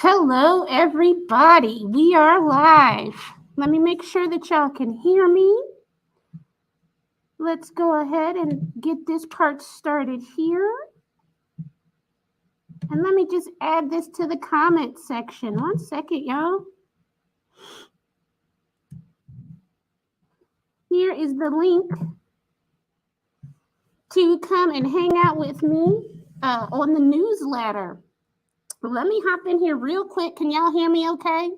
Hello, everybody. We are live. Let me make sure that y'all can hear me. Let's go ahead and get this part started here. And let me just add this to the comment section. 1 second, y'all. Here is the link to come and hang out with me on the newsletter. Let me hop in here real quick. Can y'all hear me okay?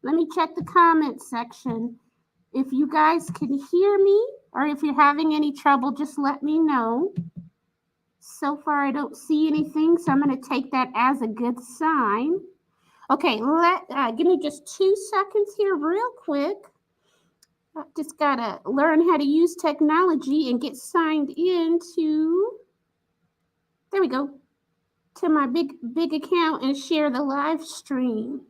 Let me check the comment section. If you guys can hear me or if you're having any trouble, just let me know. So far, I don't see anything, so I'm going to take that as a good sign. Okay, give me just 2 seconds here real quick. I just got to learn how to use technology and get signed into, there we go, to my big account and share the live stream.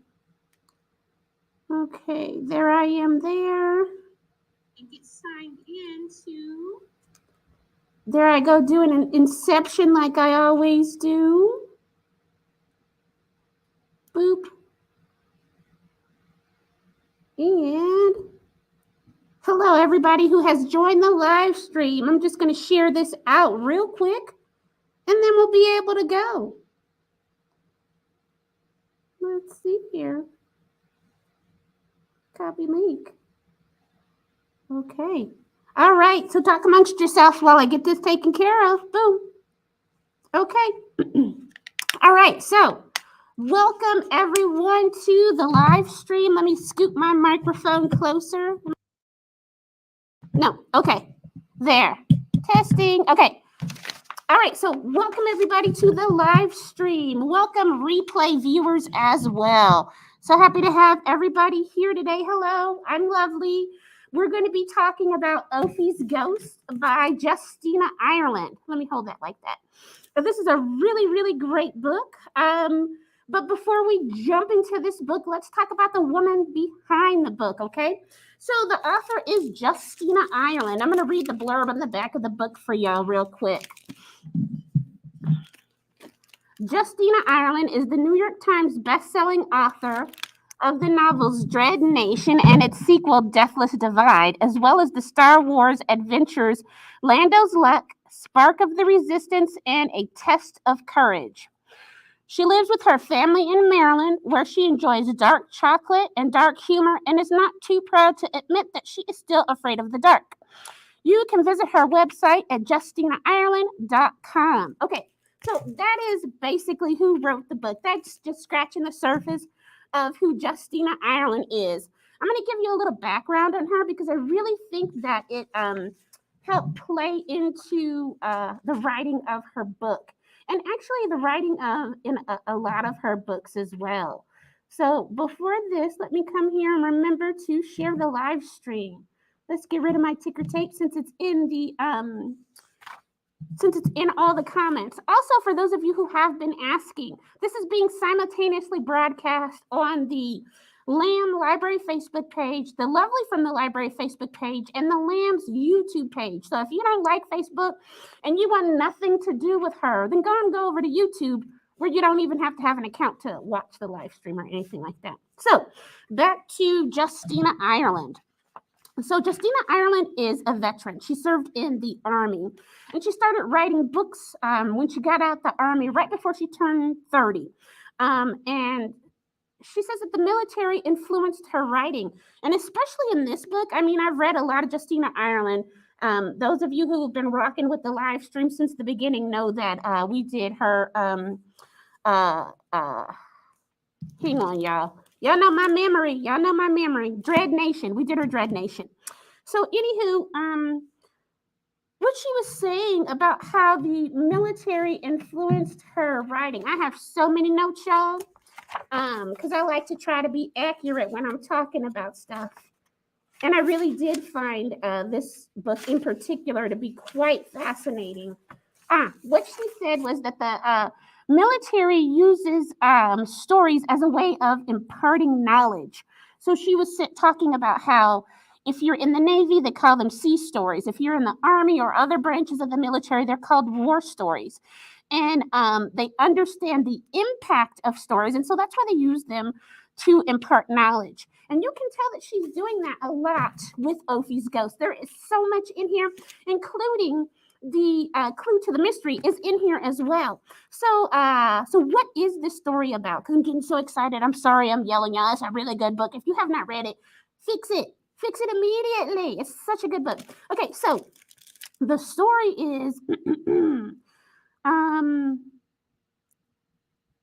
Okay, there I am there. And get signed into. There I go doing an inception like I always do. Boop. And hello, everybody who has joined the live stream. I'm just going to share this out real quick, and then we'll be able to go. Let's see here. Copy link. Okay. All right. So talk amongst yourself while I get this taken care of. Boom. Okay. All right. So welcome everyone to the live stream. Let me scoot my microphone closer. No. Okay. There. Testing. Okay. All right. So welcome everybody to the live stream. Welcome replay viewers as well. So happy to have everybody here today. Hello. I'm Lovely. We're going to be talking about Ophie's Ghost by Justina Ireland. Let me hold that like that. This is a really, really great book. But before we jump into this book, let's talk about the woman behind the book, okay? So the author is Justina Ireland. I'm going to read the blurb on the back of the book for y'all real quick. Justina Ireland is the New York Times bestselling author of the novels Dread Nation and its sequel Deathless Divide, as well as the Star Wars adventures Lando's Luck, Spark of the Resistance, and A Test of Courage. She lives with her family in Maryland, where she enjoys dark chocolate and dark humor and is not too proud to admit that she is still afraid of the dark. You can visit her website at justinaireland.com. Okay, so that is basically who wrote the book. That's just scratching the surface of who Justina Ireland is. I'm going to give you a little background on her because I really think that it helped play into the writing of her book. And actually the writing of in a lot of her books as well. So before this, let me come here and remember to share the live stream. Let's get rid of my ticker tape since it's in the all the comments. Also, for those of you who have been asking, this is being simultaneously broadcast on the Lamb Library Facebook page, the Lovely from the Library Facebook page, and the Lamb's YouTube page. So if you don't like Facebook and you want nothing to do with her, then go over to YouTube, where you don't even have to have an account to watch the live stream or anything like that. So back to Justina Ireland. So Justina Ireland is a veteran. She served in the Army, and she started writing books when she got out the Army right before she turned 30. And she says that the military influenced her writing, and especially in this book. I mean, I've read a lot of Justina Ireland. Those of you who have been rocking with the live stream since the beginning know that we did her. Hang on, y'all. Y'all know my memory. Dread Nation. We did her Dread Nation. So, anywho, what she was saying about how the military influenced her writing. I have so many notes, y'all. Because I like to try to be accurate when I'm talking about stuff. And I really did find this book in particular to be quite fascinating. What she said was that the military uses stories as a way of imparting knowledge. So she was talking about how if you're in the Navy, they call them sea stories. If you're in the Army or other branches of the military, they're called war stories. and they understand the impact of stories, and so that's why they use them to impart knowledge. And you can tell that she's doing that a lot with Ophie's ghost. There is so much in here, including the clue to the mystery is in here as well. So what is this story about? Because I'm getting so excited. I'm sorry I'm yelling, y'all. It's a really good book. If you have not read it, fix it. Fix it immediately. It's such a good book. Okay, so the story is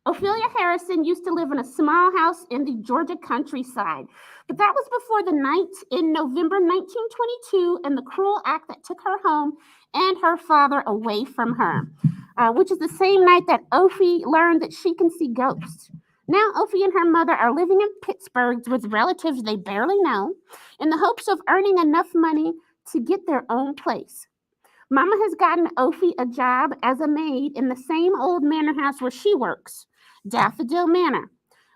Ophelia Harrison used to live in a small house in the Georgia countryside. But that was before the night in November 1922 and the cruel act that took her home and her father away from her, which is the same night that Ophie learned that she can see ghosts. Now, Ophie and her mother are living in Pittsburgh with relatives they barely know in the hopes of earning enough money to get their own place. Mama has gotten Ophie a job as a maid in the same old manor house where she works, Daffodil Manor.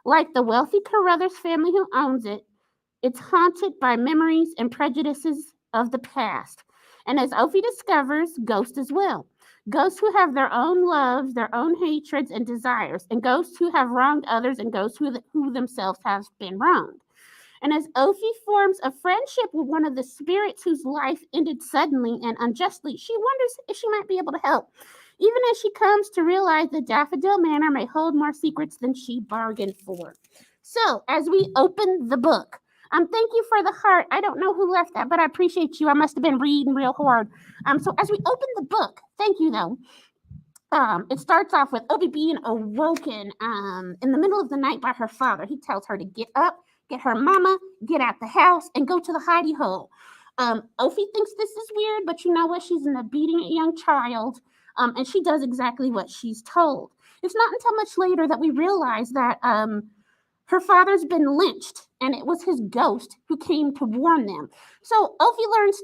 Like the wealthy Carruthers family who owns it, it's haunted by memories and prejudices of the past. And as Ophie discovers, ghosts as well. Ghosts who have their own loves, their own hatreds and desires, and ghosts who have wronged others, and ghosts who themselves have been wronged. And as Ophie forms a friendship with one of the spirits whose life ended suddenly and unjustly, she wonders if she might be able to help, even as she comes to realize that Daffodil Manor may hold more secrets than she bargained for. So, as we open the book, thank you for the heart. I don't know who left that, but I appreciate you. I must have been reading real hard. So as we open the book, thank you though. It starts off with Ophie being awoken in the middle of the night by her father. He tells her to get up, get her mama, get out the house, and go to the hidey hole. Ophie thinks this is weird, but you know what? She's an obedient young child, and she does exactly what she's told. It's not until much later that we realize that her father's been lynched, and it was his ghost who came to warn them. So Ophie learns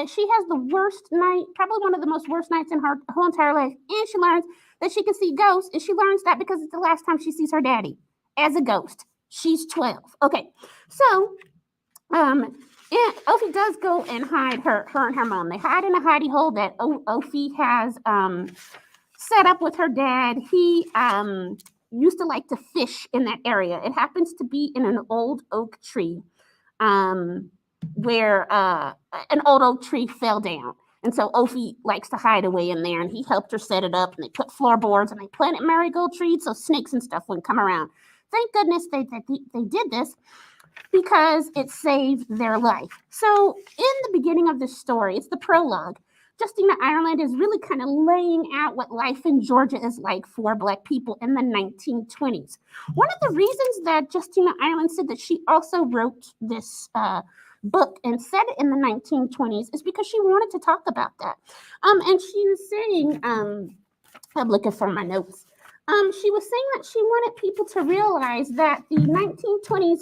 she has the worst night, probably one of the most worst nights in her whole entire life, and she learns that she can see ghosts, and she learns that because it's the last time she sees her daddy as a ghost. She's 12. Okay, so Ophie does go and hide her and her mom. They hide in a hidey hole that Ophie has set up with her dad. He used to like to fish in that area. It happens to be in an old oak tree where an old oak tree fell down. And so Ophie likes to hide away in there, and he helped her set it up, and they put floorboards, and they planted marigold trees so snakes and stuff wouldn't come around. Thank goodness they did this, because it saved their life. So in the beginning of this story, it's the prologue, Justina Ireland is really kind of laying out what life in Georgia is like for Black people in the 1920s. One of the reasons that Justina Ireland said that she also wrote this book and set it in the 1920s is because she wanted to talk about that. And she was saying, I'm looking for my notes. She was saying that she wanted people to realize that the 1920s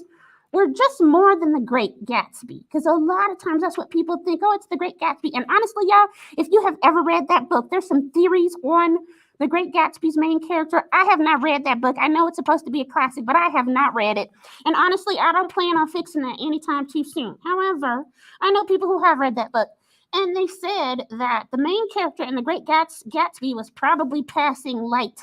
were just more than the Great Gatsby, because a lot of times that's what people think. Oh, it's the Great Gatsby. And honestly, y'all, if you have ever read that book, there's some theories on the Great Gatsby's main character. I have not read that book. I know it's supposed to be a classic, but I have not read it. And honestly, I don't plan on fixing that anytime too soon. However, I know people who have read that book, and they said that the main character in the Great Gatsby was probably passing light.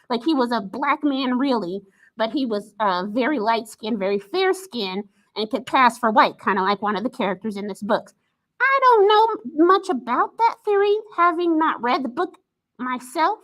Like he was a Black man, really, but he was very light-skinned, very fair-skinned, and could pass for white, kind of like one of the characters in this book. I don't know much about that theory, having not read the book myself,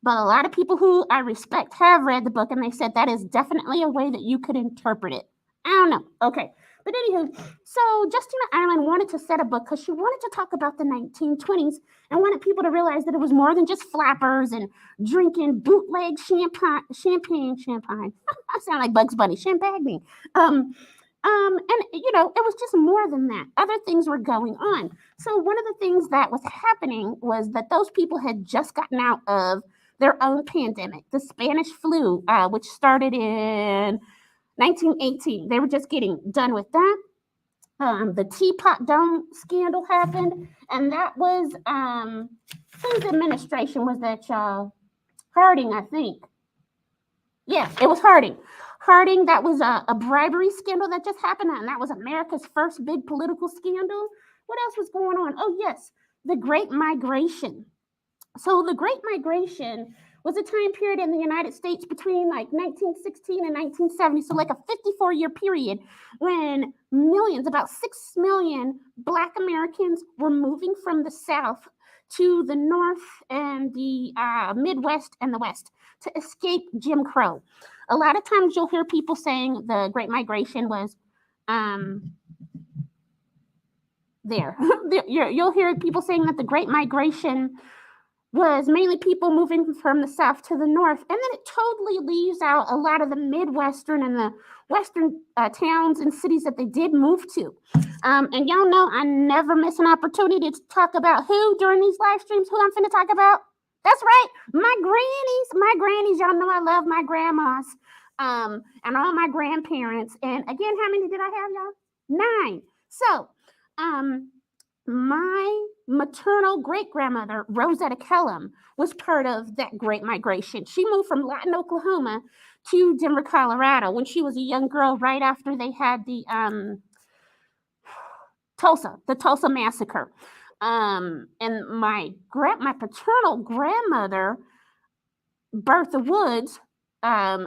but a lot of people who I respect have read the book, and they said that is definitely a way that you could interpret it. I don't know. Okay. But anywho, so Justina Ireland wanted to set a book because she wanted to talk about the 1920s and wanted people to realize that it was more than just flappers and drinking bootleg champagne. I sound like Bugs Bunny, champagne. And you know, it was just more than that. Other things were going on. So one of the things that was happening was that those people had just gotten out of their own pandemic, the Spanish flu, which started in 1918. They were just getting done with that. The Teapot Dome scandal happened, and that was whose administration was that, y'all? Harding, I think. Yeah, it was Harding. Harding, that was a bribery scandal that just happened, and that was America's first big political scandal. What else was going on? Oh, yes, the Great Migration. So the Great Migration was a time period in the United States between like 1916 and 1970, so like a 54-year period when millions, about 6 million Black Americans were moving from the South to the North and the Midwest and the West to escape Jim Crow. A lot of times you'll hear people saying the Great Migration was there. You'll hear people saying that the Great Migration was mainly people moving from the South to the North. And then it totally leaves out a lot of the Midwestern and the Western towns and cities that they did move to. And y'all know I never miss an opportunity to talk about who during these live streams, who I'm finna talk about. That's right, my grannies. Y'all know I love my grandmas and all my grandparents. And again, how many did I have, y'all? 9. So, my maternal great-grandmother, Rosetta Kellum, was part of that Great Migration. She moved from Lawton, Oklahoma to Denver, Colorado when she was a young girl right after they had the Tulsa massacre. And my paternal grandmother, Bertha Woods,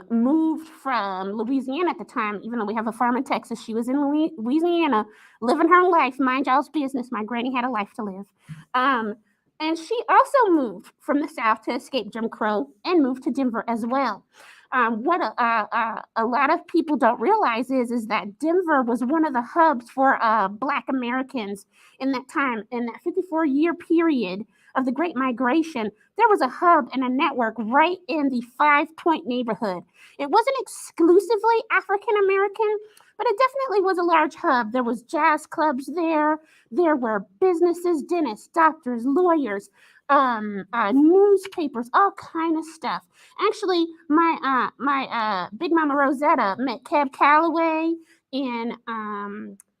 moved from Louisiana at the time, even though we have a farm in Texas. She was in Louisiana living her life, mind y'all's business. My granny had a life to live. And she also moved from the South to escape Jim Crow and moved to Denver as well. What a lot of people don't realize is that Denver was one of the hubs for Black Americans in that time, in that 54-year period of the Great Migration. There was a hub and a network right in the 5 Point neighborhood. It wasn't exclusively African American, but it definitely was a large hub. There was jazz clubs there. There were businesses, dentists, doctors, lawyers, newspapers, all kind of stuff. Actually, my Big Mama Rosetta met Cab Calloway and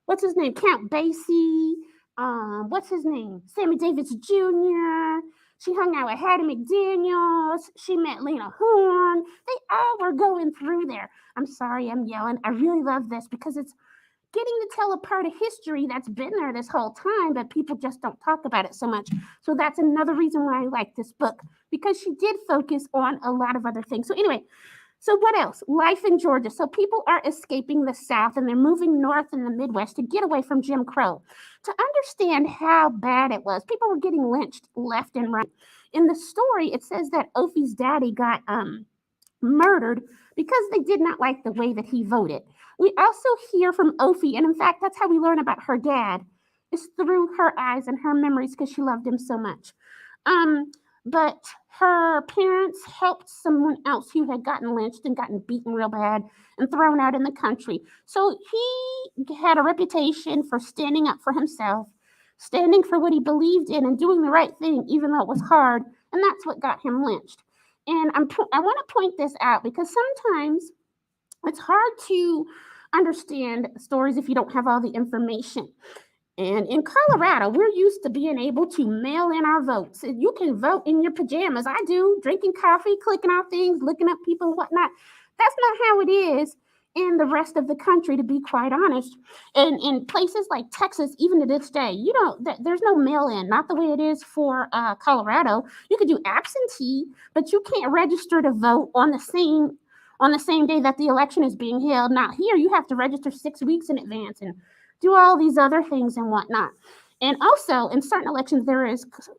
what's his name, Count Basie. What's his name, Sammy Davis Jr. She hung out with Hattie McDaniels. She met Lena Horne. They all were going through there. I'm sorry, I'm yelling. I really love this because it's getting to tell a part of history that's been there this whole time, but people just don't talk about it so much. So that's another reason why I like this book, because she did focus on a lot of other things. So anyway, so what else? Life in Georgia. So people are escaping the South and they're moving north in the Midwest to get away from Jim Crow. To understand how bad it was, people were getting lynched left and right. In the story, it says that Ophie's daddy got murdered because they did not like the way that he voted. We also hear from Ophie, and in fact, that's how we learn about her dad, is through her eyes and her memories because she loved him so much. But her parents helped someone else who had gotten lynched and gotten beaten real bad and thrown out in the country. So he had a reputation for standing up for himself, standing for what he believed in and doing the right thing, even though it was hard. And that's what got him lynched. And I want to point this out because sometimes it's hard to understand stories if you don't have all the information. And in Colorado, we're used to being able to mail in our votes. You can vote in your pajamas. I do, drinking coffee, clicking on things, looking up people and whatnot. That's not how it is in the rest of the country, to be quite honest. And in places like Texas, even to this day, there's no mail-in, not the way it is for Colorado. You could do absentee, but you can't register to vote on the same day that the election is being held. Not here. You have to register 6 weeks in advance and do all these other things and whatnot. And also, in certain elections,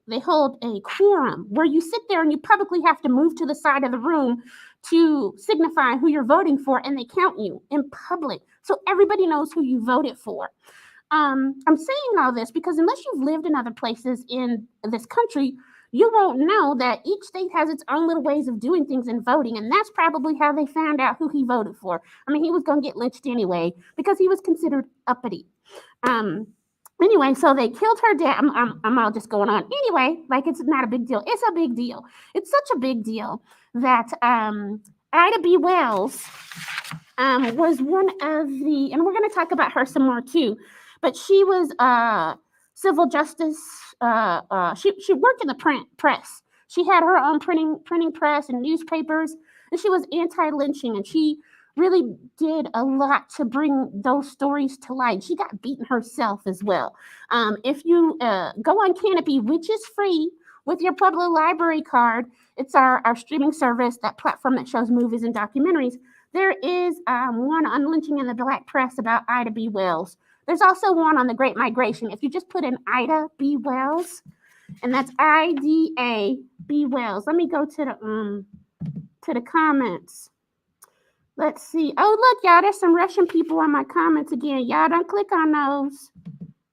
they hold a quorum where you sit there and you publicly have to move to the side of the room to signify who you're voting for, and they count you in public. So everybody knows who you voted for. I'm saying all this because unless you've lived in other places in this country, you won't know that each state has its own little ways of doing things and voting, and that's probably how they found out who he voted for. I mean, he was going to get lynched anyway because he was considered uppity. Anyway, so they killed her dad. I'm all just going on. Anyway, like it's not a big deal. It's a big deal. It's such a big deal that Ida B. Wells was one of the, and we're going to talk about her some more too, but she was civil justice. She worked in the press. She had her own printing press and newspapers, and she was anti-lynching, and she really did a lot to bring those stories to light. She got beaten herself as well. If you go on Canopy, which is free, with your Pueblo Library card. It's our streaming service, that platform that shows movies and documentaries. There is one on lynching in the Black press about Ida B. Wells. There's also one on the Great Migration. If you just put in Ida B. Wells, and that's IDA B. Wells. Let me go to the comments. Let's see. Oh, look, y'all, there's some Russian people on my comments again. Y'all don't click on those.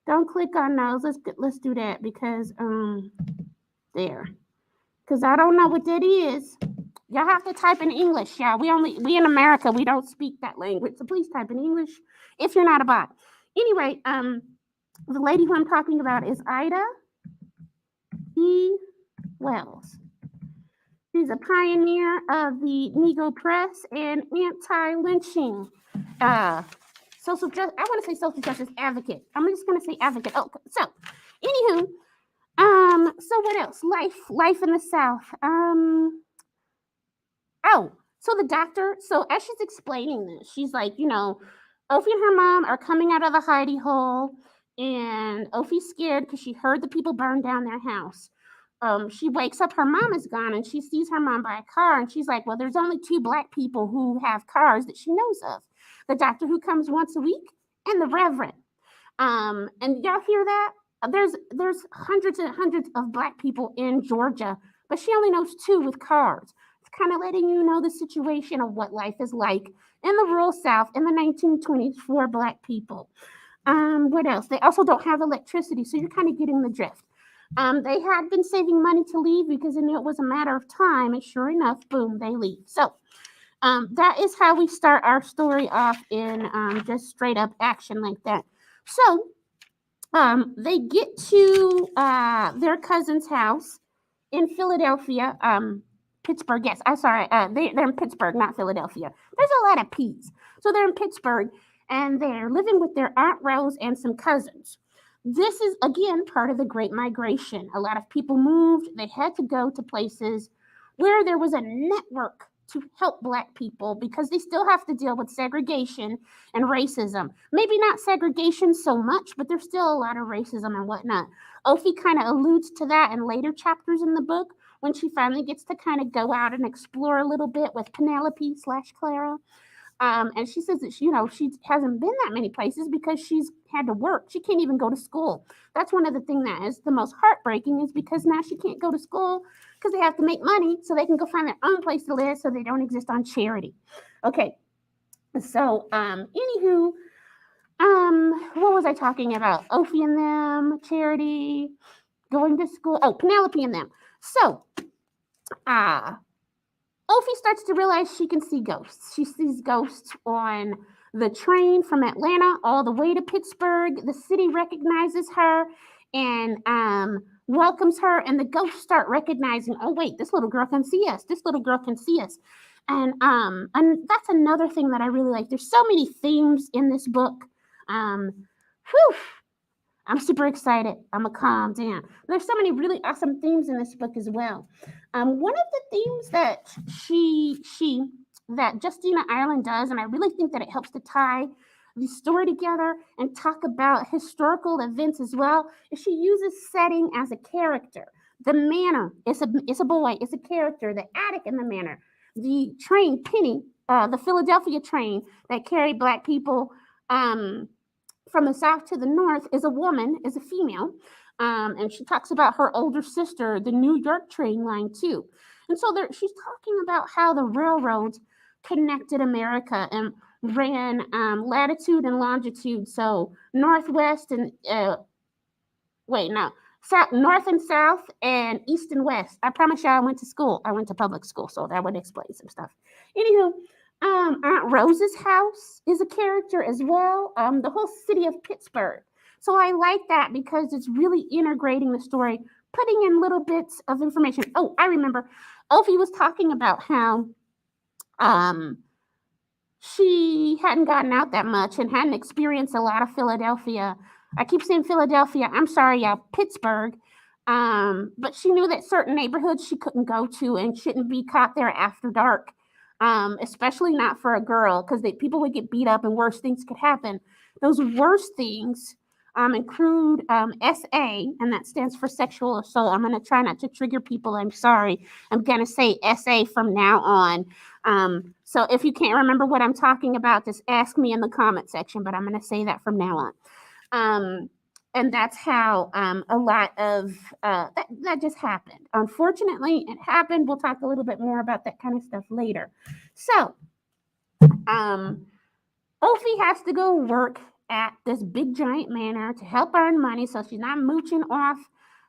Don't click on those. Let's do that because there. Because I don't know what that is. Y'all have to type in English, y'all. We in America, we don't speak that language. So please type in English if you're not a bot. Anyway, the lady who I'm talking about is Ida B. Wells. She's a pioneer of the Negro press and anti-lynching social justice. I want to say social justice advocate. I'm just going to say advocate. Oh, so anywho, so what else? Life in the South. So the doctor. So as she's explaining this, she's like, Ophie and her mom are coming out of the hidey hole, and Ophie's scared because she heard the people burn down their house. She wakes up, her mom is gone, and she sees her mom by a car, and she's like, well, there's only 2 Black people who have cars that she knows of. The doctor who comes once a week and the Reverend. And y'all hear that? There's hundreds and hundreds of Black people in Georgia, but she only knows 2 with cars. It's kind of letting you know the situation of what life is like in the rural South in the 1920s for Black people. What else? They also don't have electricity, so you're kind of getting the drift. They had been saving money to leave because they knew it was a matter of time, and sure enough, boom, they leave. So that is how we start our story off in just straight up action like that. So they get to their cousin's house in Philadelphia, Pittsburgh. Yes, I'm sorry. They're in Pittsburgh, not Philadelphia. There's a lot of P's. So they're in Pittsburgh, and they're living with their Aunt Rose and some cousins. This is, again, part of the Great Migration. A lot of people moved. They had to go to places where there was a network to help Black people because they still have to deal with segregation and racism. Maybe not segregation so much, but there's still a lot of racism and whatnot. Ophie kind of alludes to that in later chapters in the book when she finally gets to kind of go out and explore a little bit with Penelope/Clara. And she says that she hasn't been that many places because she's had to work. She can't even go to school. That's one of the things that is the most heartbreaking, is because now she can't go to school because they have to make money so they can go find their own place to live, so they don't exist on charity. Okay. So, anywho, what was I talking about? Ophie and them, charity, going to school. Oh, Penelope and them. So, Ophie starts to realize she can see ghosts. She sees ghosts on the train from Atlanta all the way to Pittsburgh. The city recognizes her and welcomes her, and the ghosts start recognizing, oh, wait, this little girl can see us. This little girl can see us. And that's another thing that I really like. There's so many themes in this book. I'm super excited. I'm going to calm down. There's so many really awesome themes in this book as well. One of the themes that Justina Ireland does, and I really think that it helps to tie the story together and talk about historical events as well, is she uses setting as a character. The manor is a boy, it's a character. The attic in the manor. The train, Penny, the Philadelphia train that carried Black people from the South to the North, is a woman, is a female. And she talks about her older sister, the New York train line too. And so she's talking about how the railroads connected America and ran latitude and longitude. So northwest and north and south and east and west. I promise you, I went to school. I went to public school, so that would explain some stuff. Anywho, Aunt Rose's house is a character as well. The whole city of Pittsburgh. So I like that because it's really integrating the story, putting in little bits of information. Oh, I remember Ophie was talking about how she hadn't gotten out that much and hadn't experienced a lot of Philadelphia. I keep saying Philadelphia. I'm sorry, y'all, Pittsburgh. But she knew that certain neighborhoods she couldn't go to and shouldn't be caught there after dark, especially not for a girl, because people would get beat up and worse things could happen. Those worst things include SA, and that stands for sexual assault. I'm going to try not to trigger people. I'm sorry. I'm going to say SA from now on. So if you can't remember what I'm talking about, just ask me in the comment section, but I'm going to say that from now on. And that's how a lot of that just happened. Unfortunately, it happened. We'll talk a little bit more about that kind of stuff later. So, Ophie has to go work at this big giant manor to help earn money, so she's not mooching off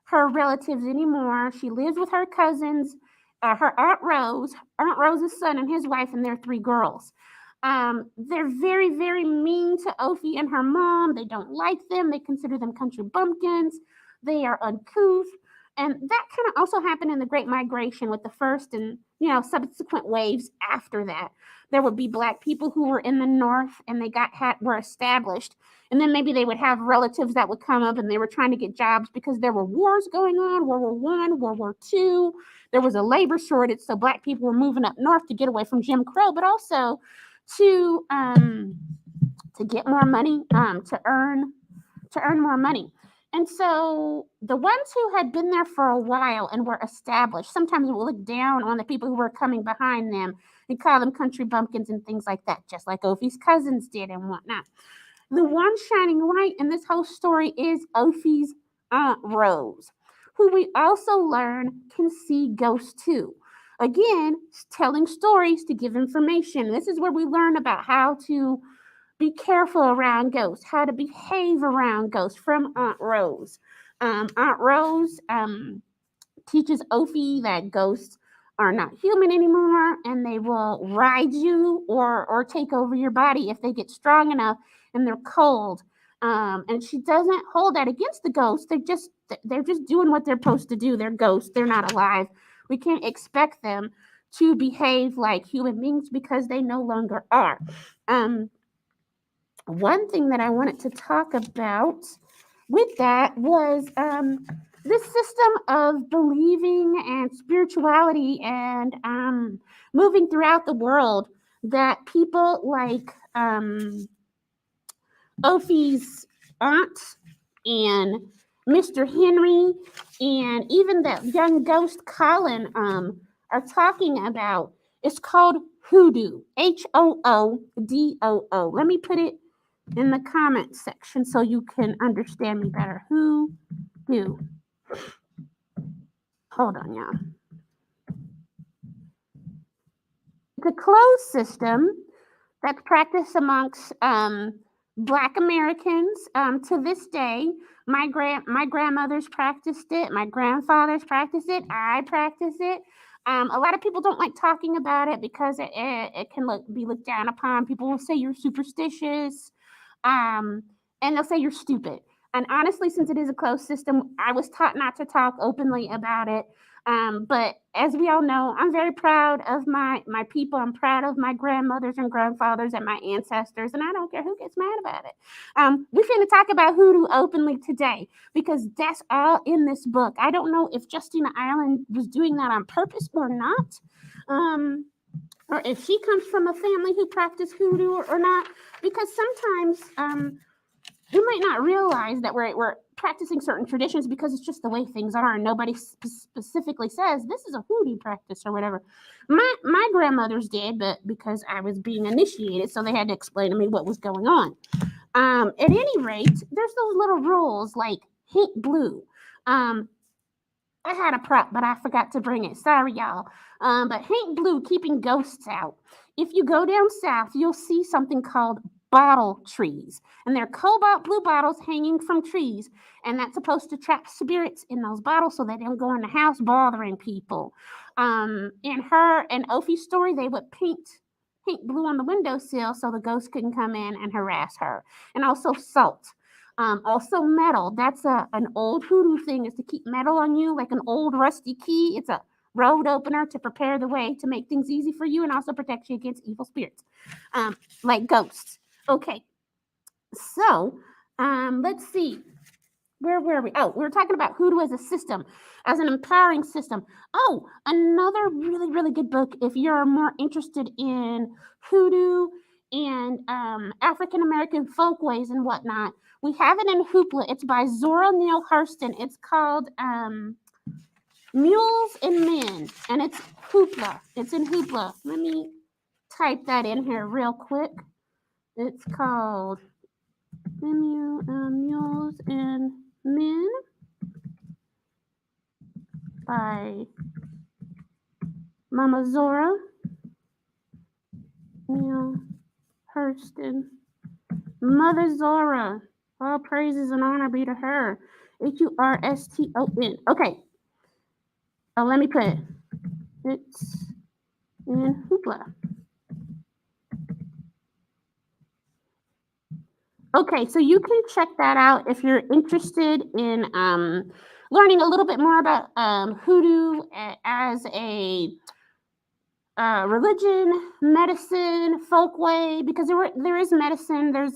her relatives anymore. She lives with her cousins, her Aunt Rose's son and his wife, and their 3 girls. They're very, very mean to Ophie and her mom. They don't like them. They consider them country bumpkins. They are uncouth. And that kind of also happened in the Great Migration with the first and, subsequent waves after that. There would be Black people who were in the North and they were established. And then maybe they would have relatives that would come up and they were trying to get jobs because there were wars going on, World War I, World War II. There was a labor shortage, so Black people were moving up north to get away from Jim Crow, but also to get more money, to earn more money. And so the ones who had been there for a while and were established, sometimes we'll look down on the people who were coming behind them and call them country bumpkins and things like that, just like Ophie's cousins did and whatnot. The one shining light in this whole story is Ophie's Aunt Rose, who we also learn can see ghosts too. Again, telling stories to give information. This is where we learn about how to be careful around ghosts, how to behave around ghosts from Aunt Rose. Aunt Rose teaches Ophie that ghosts are not human anymore and they will ride you or take over your body if they get strong enough and they're cold. And she doesn't hold that against the ghosts. They're just doing what they're supposed to do. They're ghosts. They're not alive. We can't expect them to behave like human beings because they no longer are. One thing that I wanted to talk about with that was this system of believing and spirituality and moving throughout the world that people like Ophie's aunt and Mr. Henry and even that young ghost Colin are talking about. It's called Hoodoo, Hoodoo. Let me put it in the comment section so you can understand me better. Hoodoo. Hold on, y'all. It's a closed system that's practiced amongst Black Americans to this day. My grandmothers practiced it. My grandfathers practiced it. I practice it. A lot of people don't like talking about it because it can be looked down upon. People will say you're superstitious. And they'll say you're stupid. And honestly, since it is a closed system, I was taught not to talk openly about it. But as we all know, I'm very proud of my people. I'm proud of my grandmothers and grandfathers and my ancestors, and I don't care who gets mad about it. We're going to talk about hoodoo openly today because that's all in this book. I don't know if Justina Ireland was doing that on purpose or not. Or if she comes from a family who practice hoodoo or not, because sometimes we might not realize that we're practicing certain traditions because it's just the way things are, and nobody specifically says this is a hoodoo practice or whatever. My grandmothers did, but because I was being initiated, so they had to explain to me what was going on. At any rate, there's those little rules like hate blue. I had a prop, but I forgot to bring it. Sorry, y'all. But hate blue, keeping ghosts out. If you go down south, you'll see something called bottle trees. And they're cobalt blue bottles hanging from trees. And that's supposed to trap spirits in those bottles so they don't go in the house bothering people. In her and Ophie's story, they would paint blue on the windowsill so the ghost couldn't come in and harass her. And also salt. Also metal. That's an old hoodoo thing, is to keep metal on you like an old rusty key. It's a road opener to prepare the way to make things easy for you and also protect you against evil spirits, like ghosts. Okay, so let's see. Where were we? Oh, we were talking about hoodoo as a system, as an empowering system. Oh, another really, really good book if you're more interested in hoodoo and African American folkways and whatnot. We have it in Hoopla. It's by Zora Neale Hurston. It's called Mules and Men, and it's Hoopla. It's in Hoopla. Let me type that in here real quick. It's called Mules and Men by Mama Zora Neale Hurston. Mother Zora. All praises and honor be to her. Hurston. Okay. Oh, let me put it. It's in Hoopla. Okay, so you can check that out if you're interested in learning a little bit more about Hoodoo as a religion, medicine, folkway, because there is medicine, there's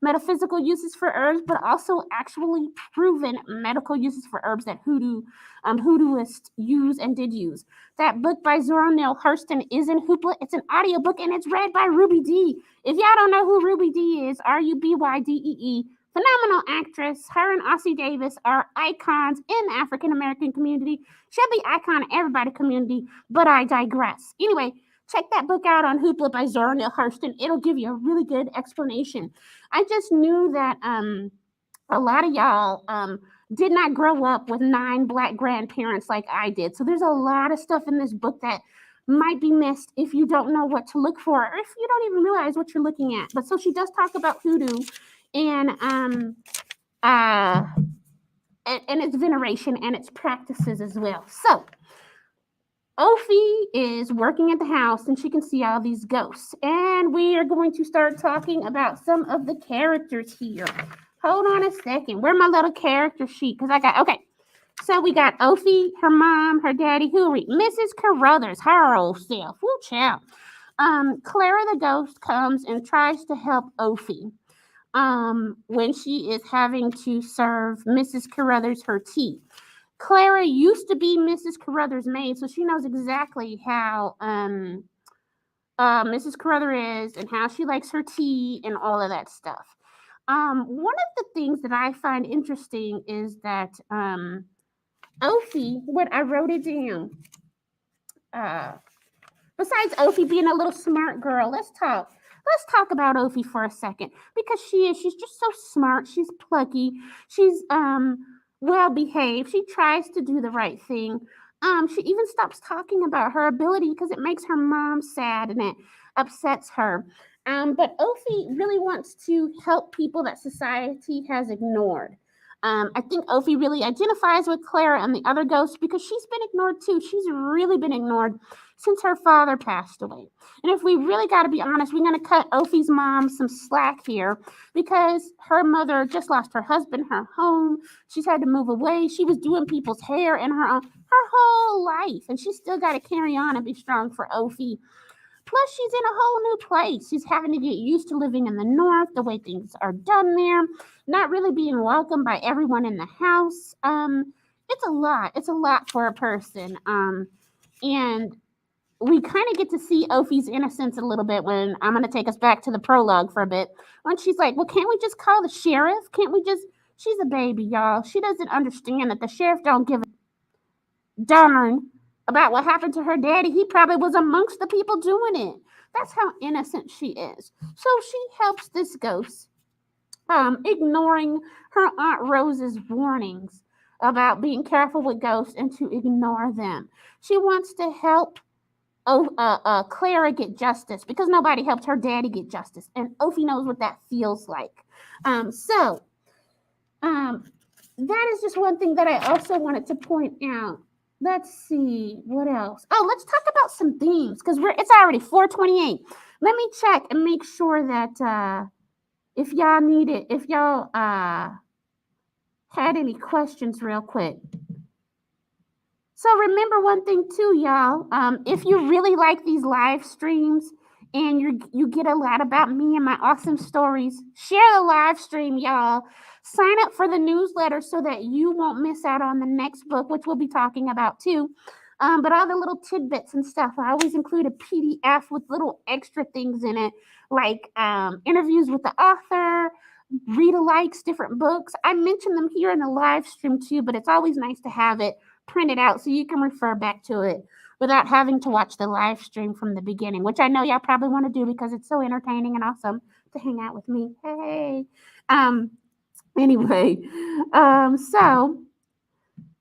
metaphysical uses for herbs, but also actually proven medical uses for herbs that Hoodooists use and did use. That book by Zora Neale Hurston is in Hoopla. It's an audiobook and it's read by Ruby Dee. If y'all don't know who Ruby Dee is, Rubyddee, phenomenal actress. Her and Ossie Davis are icons in the African American community. She'll be icon in everybody's community, but I digress. Anyway, check that book out on Hoopla by Zora Neale Hurston. It'll give you a really good explanation. I just knew that a lot of y'all did not grow up with 9 Black grandparents like I did. So there's a lot of stuff in this book that might be missed if you don't know what to look for, or if you don't even realize what you're looking at. But so she does talk about Hoodoo and its veneration and its practices as well. So Ophie is working at the house and she can see all these ghosts. And we are going to start talking about some of the characters here. Hold on a second. Where's my little character sheet? Okay. So we got Ophie, her mom, her daddy, who are we? Mrs. Carruthers, her old self. Woo, child. Clara the ghost comes and tries to help Ophie when she is having to serve Mrs. Carruthers her tea. Clara used to be Mrs. Carruthers' maid, so she knows exactly how Mrs. Carruthers is and how she likes her tea and all of that stuff. One of the things that I find interesting is that Ophie, what I wrote it down, besides Ophie being a little smart girl, let's talk about Ophie for a second, because she's just so smart, she's plucky, she's well behaved, she tries to do the right thing. She even stops talking about her ability because it makes her mom sad and it upsets her. But Ophie really wants to help people that society has ignored. I think Ophie really identifies with Clara and the other ghosts because she's been ignored too. She's really been ignored since her father passed away. And if we really got to be honest, we're going to cut Ophie's mom some slack here because her mother just lost her husband, her home. She's had to move away. She was doing people's hair in her whole life, and she's still got to carry on and be strong for Ophie. Plus, she's in a whole new place. She's having to get used to living in the north, the way things are done there, not really being welcomed by everyone in the house. It's a lot. It's a lot for a person. And we kind of get to see Ophie's innocence a little bit when I'm going to take us back to the prologue for a bit. When she's like, well, can't we just call the sheriff? Can't we just... She's a baby, y'all. She doesn't understand that the sheriff don't give a darn about what happened to her daddy. He probably was amongst the people doing it. That's how innocent she is. So she helps this ghost, ignoring her Aunt Rose's warnings about being careful with ghosts and to ignore them. She wants to help Clara get justice because nobody helped her daddy get justice, and Ophie knows what that feels like. So that is just one thing that I also wanted to point out. Let's see, what else? Oh, let's talk about some themes, because it's already 4:28. Let me check and make sure that if y'all had any questions real quick. So remember one thing too, y'all. If you really like these live streams and you get a lot about me and my awesome stories, share the live stream, y'all. Sign up for the newsletter so that you won't miss out on the next book, which we'll be talking about too. But all the little tidbits and stuff, I always include a PDF with little extra things in it, like interviews with the author, read-alikes, different books. I mention them here in the live stream too, but it's always nice to have it printed out so you can refer back to it without having to watch the live stream from the beginning, which I know y'all probably want to do because it's so entertaining and awesome to hang out with me. Hey. Anyway, so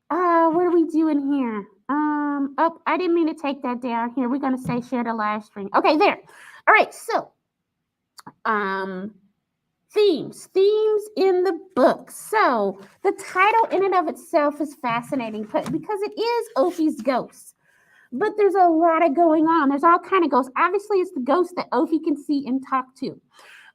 what are we doing here? Oh, I didn't mean to take that down here. We're going to say share the live stream. Okay, there. All right, so themes in the book. So the title in and of itself is fascinating because it is Ophie's ghost. But there's a lot of going on. There's all kind of ghosts. Obviously, it's the ghost that Ophie can see and talk to.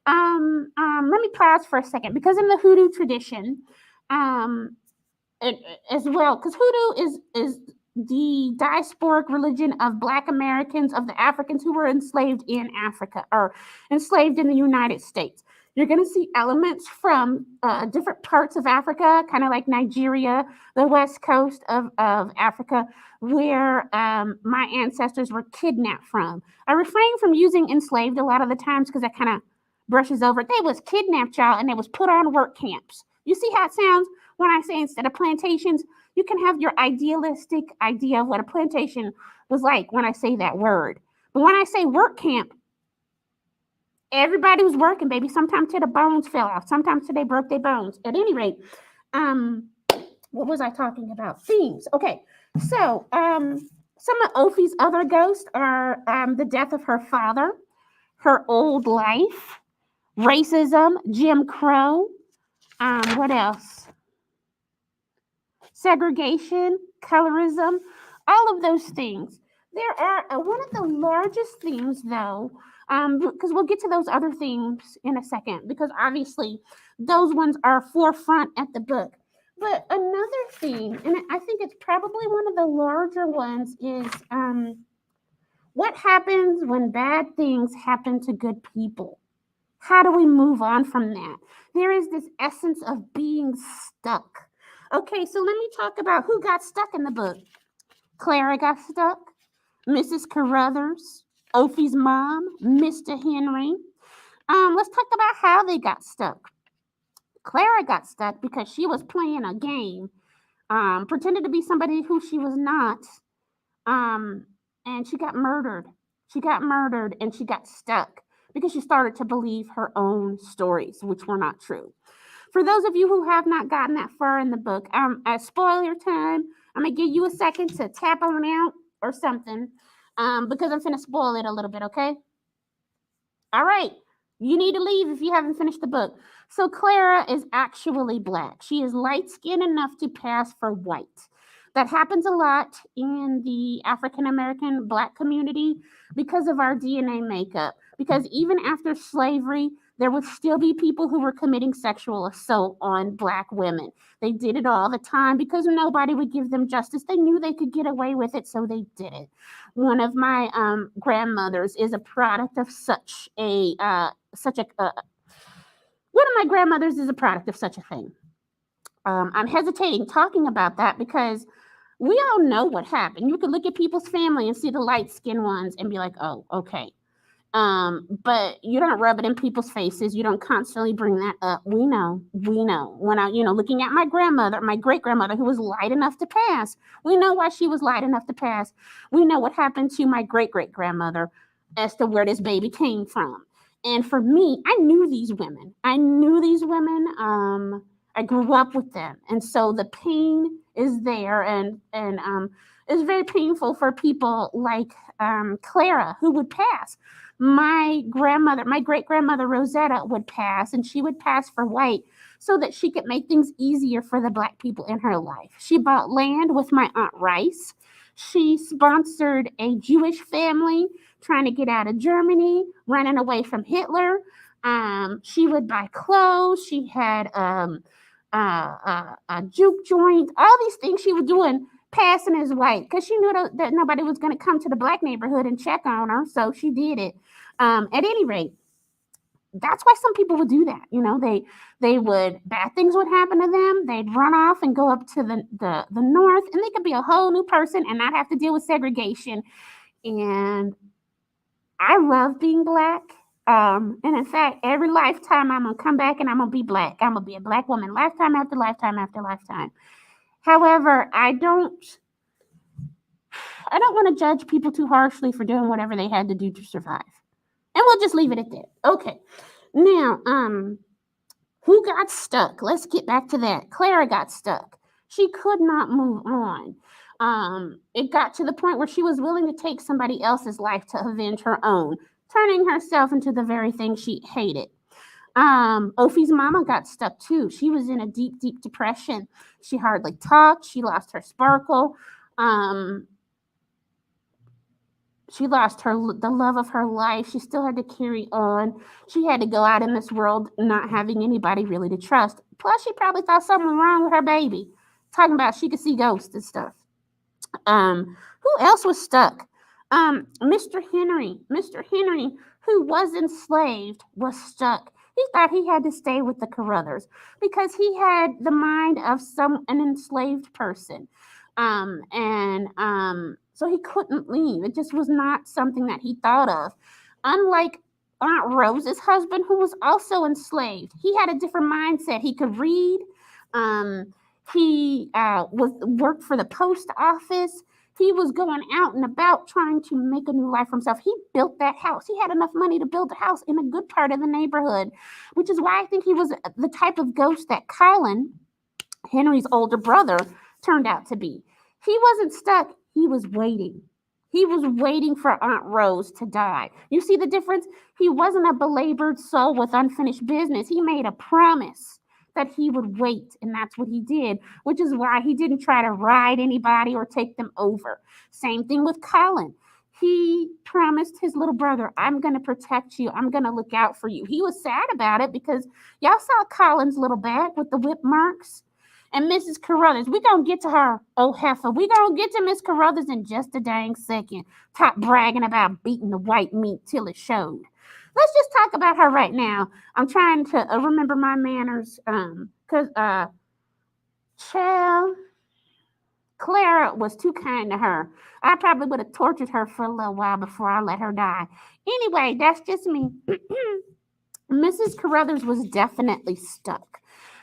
Let me pause for a second because in the Hoodoo tradition, as well, because Hoodoo is the diasporic religion of Black Americans, of the Africans who were enslaved in Africa or enslaved in the United States. You're going to see elements from different parts of Africa, kind of like Nigeria, the west coast of Africa, where my ancestors were kidnapped from. I refrain from using enslaved a lot of the times because that kind of brushes over. They was kidnapped, y'all, and they was put on work camps. You see how it sounds when I say instead of plantations? You can have your idealistic idea of what a plantation was like when I say that word. But when I say work camp, everybody was working, baby. Sometimes till the bones fell off. Sometimes till they broke their bones. At any rate, what was I talking about? Themes. Okay. So some of Ophie's other ghosts are the death of her father, her old life, racism, Jim Crow. What else? Segregation, colorism, all of those things. There are one of the largest themes, though, because we'll get to those other themes in a second, because obviously those ones are forefront at the book. But another theme, and I think it's probably one of the larger ones, is what happens when bad things happen to good people? How do we move on from that? There is this essence of being stuck. Okay, so let me talk about who got stuck in the book. Clara got stuck, Mrs. Carruthers, Ophie's mom, Mr. Henry. Let's talk about how they got stuck. Clara got stuck because she was playing a game, pretended to be somebody who she was not, and she got murdered. She got murdered and she got stuck because she started to believe her own stories, which were not true. For those of you who have not gotten that far in the book, at spoiler time, I'm going to give you a second to tap on out or something, because I'm going to spoil it a little bit, okay? All right. You need to leave if you haven't finished the book. So Clara is actually Black. She is light-skinned enough to pass for white. That happens a lot in the African-American Black community because of our DNA makeup. Because even after slavery, there would still be people who were committing sexual assault on Black women. They did it all the time because nobody would give them justice. They knew they could get away with it, so they did it. One of my grandmothers is a product of such a one of my grandmothers is a product of such a thing. I'm hesitating talking about that because we all know what happened. You could look at people's family and see the light-skinned ones and be like, oh, okay. But you don't rub it in people's faces. You don't constantly bring that up. We know. When I, looking at my grandmother, my great-grandmother, who was light enough to pass, we know why she was light enough to pass. We know what happened to my great-great-grandmother as to where this baby came from. And for me, I knew these women. I grew up with them. And so the pain is there, and it's very painful for people like Clara, who would pass. My great-grandmother Rosetta would pass, and she would pass for white so that she could make things easier for the Black people in her life. She bought land with my Aunt Rice. She sponsored a Jewish family trying to get out of Germany, running away from Hitler. She would buy clothes. She had a juke joint, all these things she was doing, passing as white, because she knew that nobody was going to come to the Black neighborhood and check on her, so she did it. At any rate, that's why some people would do that. Bad things would happen to them. They'd run off and go up to the north, and they could be a whole new person and not have to deal with segregation. And I love being Black. And in fact, every lifetime I'm gonna come back and I'm gonna be Black. I'm gonna be a Black woman, lifetime after lifetime after lifetime. However, I don't want to judge people too harshly for doing whatever they had to do to survive. And we'll just leave it at that. Okay. Now, who got stuck? Let's get back to that. Clara got stuck. She could not move on. It got to the point where she was willing to take somebody else's life to avenge her own, turning herself into the very thing she hated. Ophie's mama got stuck too. She was in a deep, deep depression. She hardly talked. She lost her sparkle. She lost the love of her life. She still had to carry on. She had to go out in this world not having anybody really to trust. Plus, she probably thought something was wrong with her baby. Talking about she could see ghosts and stuff. Who else was stuck? Mr. Henry. Mr. Henry, who was enslaved, was stuck. He thought he had to stay with the Carruthers because he had the mind of an enslaved person. So he couldn't leave. It just was not something that he thought of. Unlike Aunt Rose's husband, who was also enslaved, he had a different mindset. He could read. He worked for the post office. He was going out and about trying to make a new life for himself. He built that house. He had enough money to build a house in a good part of the neighborhood, which is why I think he was the type of ghost that Colin, Henry's older brother, turned out to be. He wasn't stuck. He was waiting. He was waiting for Aunt Rose to die. You see the difference? He wasn't a belabored soul with unfinished business. He made a promise that he would wait, and that's what he did, which is why he didn't try to ride anybody or take them over. Same thing with Colin. He promised his little brother, I'm going to protect you. I'm going to look out for you. He was sad about it because y'all saw Colin's little bag with the whip marks. And Mrs. Carruthers, we're going to get to her, oh heifer. We're going to get to Miss Carruthers in just a dang second. Top bragging about beating the white meat till it showed. Let's just talk about her right now. I'm trying to remember my manners because Clara was too kind to her. I probably would have tortured her for a little while before I let her die. Anyway, that's just me. Mrs. Carruthers was definitely stuck.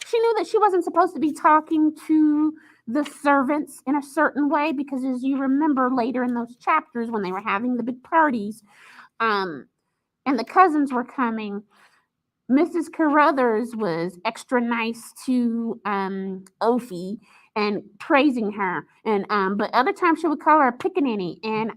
She knew that she wasn't supposed to be talking to the servants in a certain way because, as you remember later in those chapters when they were having the big parties and the cousins were coming, Mrs. Carruthers was extra nice to Ophie and praising her, and but other times she would call her a pickaninny and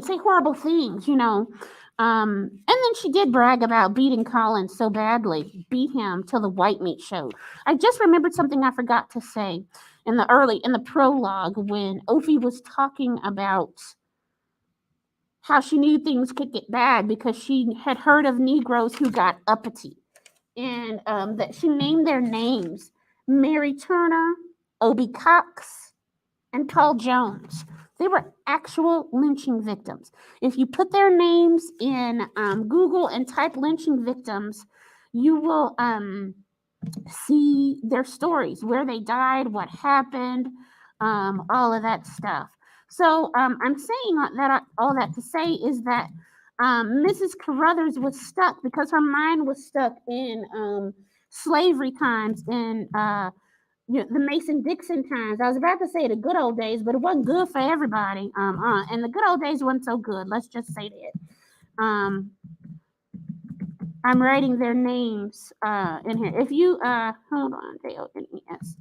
say horrible things, and then she did brag about beating Colin so badly, beat him till the white meat showed. I just remembered something I forgot to say in the prologue when Ophie was talking about how she knew things could get bad because she had heard of Negroes who got uppity, and that she named their names: Mary Turner, Obie Cox, and Paul Jones. They were actual lynching victims. If you put their names in Google and type lynching victims, you will see their stories, where they died, what happened, all of that stuff. So I'm saying all that to say is that Mrs. Carruthers was stuck because her mind was stuck in slavery times and the Mason-Dixon times. I was about to say the good old days, but it wasn't good for everybody. And the good old days wasn't so good. Let's just say that. I'm writing their names in here. If you hold on, J-O-N-E-S.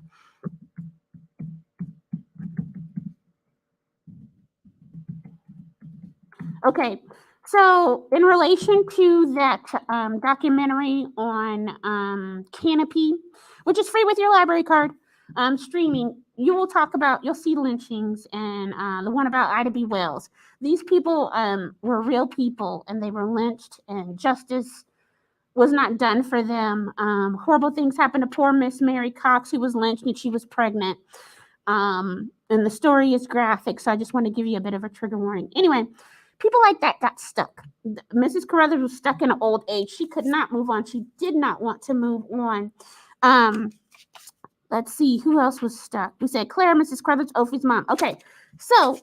Okay, so in relation to that documentary on Canopy, which is free with your library card, streaming, you'll see lynchings and the one about Ida B. Wells. These people were real people and they were lynched and justice was not done for them. Horrible things happened to poor Miss Mary Cox, who was lynched and she was pregnant. And the story is graphic, so I just want to give you a bit of a trigger warning. Anyway, People like that got stuck. Mrs. Carruthers was stuck in an old age. She could not move on. She did not want to move on. Let's see, who else was stuck? We said Claire, Mrs. Carruthers, Ophie's mom. Okay, so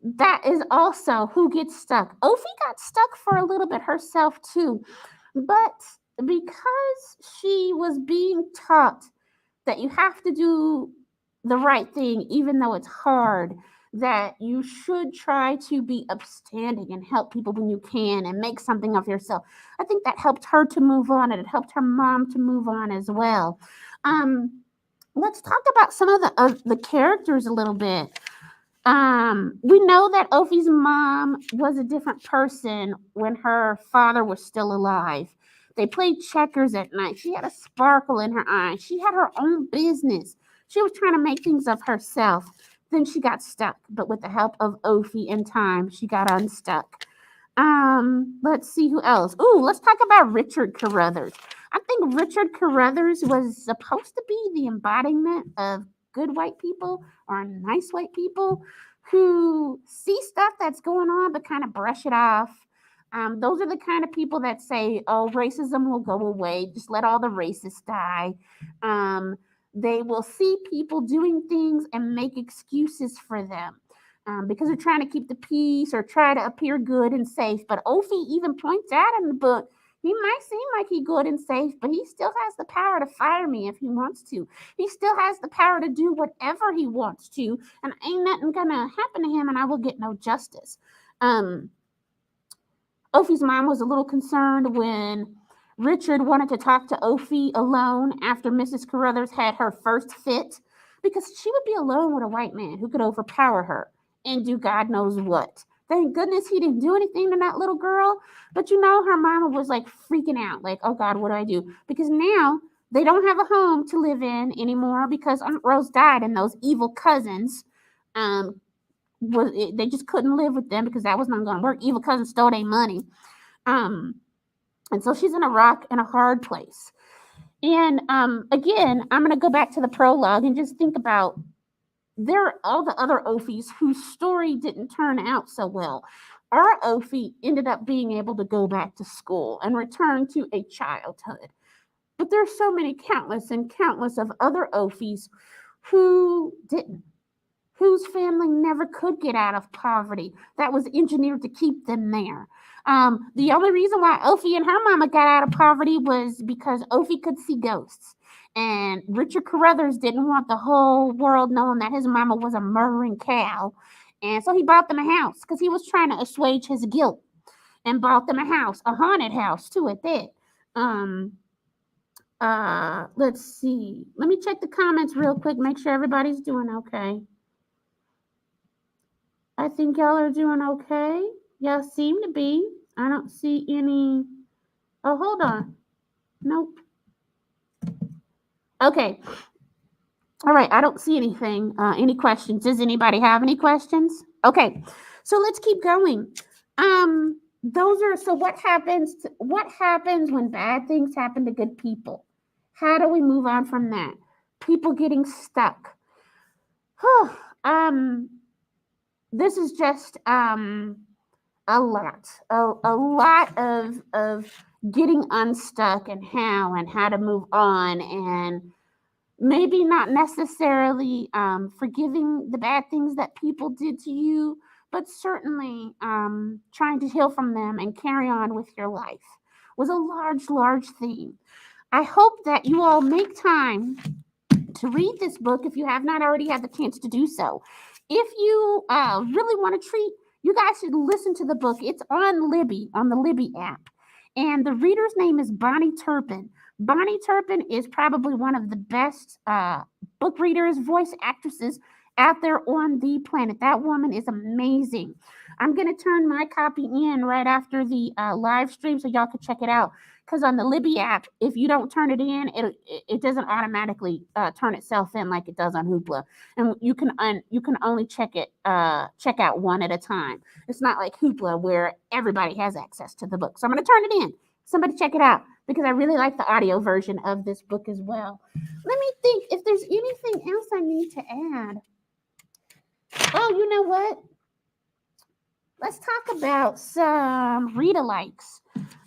that is also who gets stuck. Ophie got stuck for a little bit herself too, but because she was being taught that you have to do the right thing, even though it's hard, that you should try to be upstanding and help people when you can and make something of yourself. I think that helped her to move on, and it helped her mom to move on as well. Let's talk about some of the characters a little bit. We know that Ophie's mom was a different person when her father was still alive. They played checkers at night. She had a sparkle in her eye. She had her own business. She was trying to make things of herself. Then she got stuck, but with the help of Ophie in time, she got unstuck. Let's see who else. Ooh, let's talk about Richard Carruthers. I think Richard Carruthers was supposed to be the embodiment of good white people or nice white people who see stuff that's going on but kind of brush it off. Those are the kind of people that say, oh, racism will go away. Just let all the racists die. They will see people doing things and make excuses for them because they're trying to keep the peace or try to appear good and safe. But Ophie even points out in the book, he might seem like he's good and safe, but he still has the power to fire me if he wants to. He still has the power to do whatever he wants to, and ain't nothing gonna happen to him, and I will get no justice. Ophie's mom was a little concerned when Richard wanted to talk to Ophie alone after Mrs. Carruthers had her first fit, because she would be alone with a white man who could overpower her and do God knows what. Thank goodness he didn't do anything to that little girl. But you know, her mama was like freaking out, like, oh God, what do I do? Because now they don't have a home to live in anymore because Aunt Rose died, and those evil cousins, they just couldn't live with them because that was not going to work. Evil cousins stole their money. And so she's in a rock and a hard place. And again, I'm going to go back to the prologue and just think about there are all the other Ophies whose story didn't turn out so well. Our Ophie ended up being able to go back to school and return to a childhood. But there's so many countless and countless of other Ophies who didn't, whose family never could get out of poverty. That was engineered to keep them there. The only reason why Ophie and her mama got out of poverty was because Ophie could see ghosts. And Richard Carruthers didn't want the whole world knowing that his mama was a murdering cow. And so he bought them a house because he was trying to assuage his guilt, and bought them a house, a haunted house too at that. Let's see. Let me check the comments real quick, make sure everybody's doing okay. I think y'all are doing okay. Y'all seem to be. I don't see any. Oh, hold on. Nope. Okay. All right. I don't see anything. Any questions? Does anybody have any questions? Okay. So let's keep going. So what happens when bad things happen to good people? How do we move on from that? People getting stuck. This is just a lot of getting unstuck and how to move on, and maybe not necessarily forgiving the bad things that people did to you, but certainly trying to heal from them and carry on with your life was a large theme. I hope that you all make time to read this book if you have not already had the chance to do so. If you really want to treat, you guys should listen to the book. It's on Libby, on the Libby app. And the reader's name is Bonnie Turpin. Bonnie Turpin is probably one of the best book readers, voice actresses out there on the planet. That woman is amazing. I'm going to turn my copy in right after the live stream so y'all can check it out. Because on the Libby app, if you don't turn it in, it doesn't automatically turn itself in like it does on Hoopla, and you can only check out one at a time. It's not like Hoopla where everybody has access to the book. So I'm going to turn it in. Somebody check it out because I really like the audio version of this book as well. Let me think if there's anything else I need to add. Oh, you know what? let's talk about some read-alikes.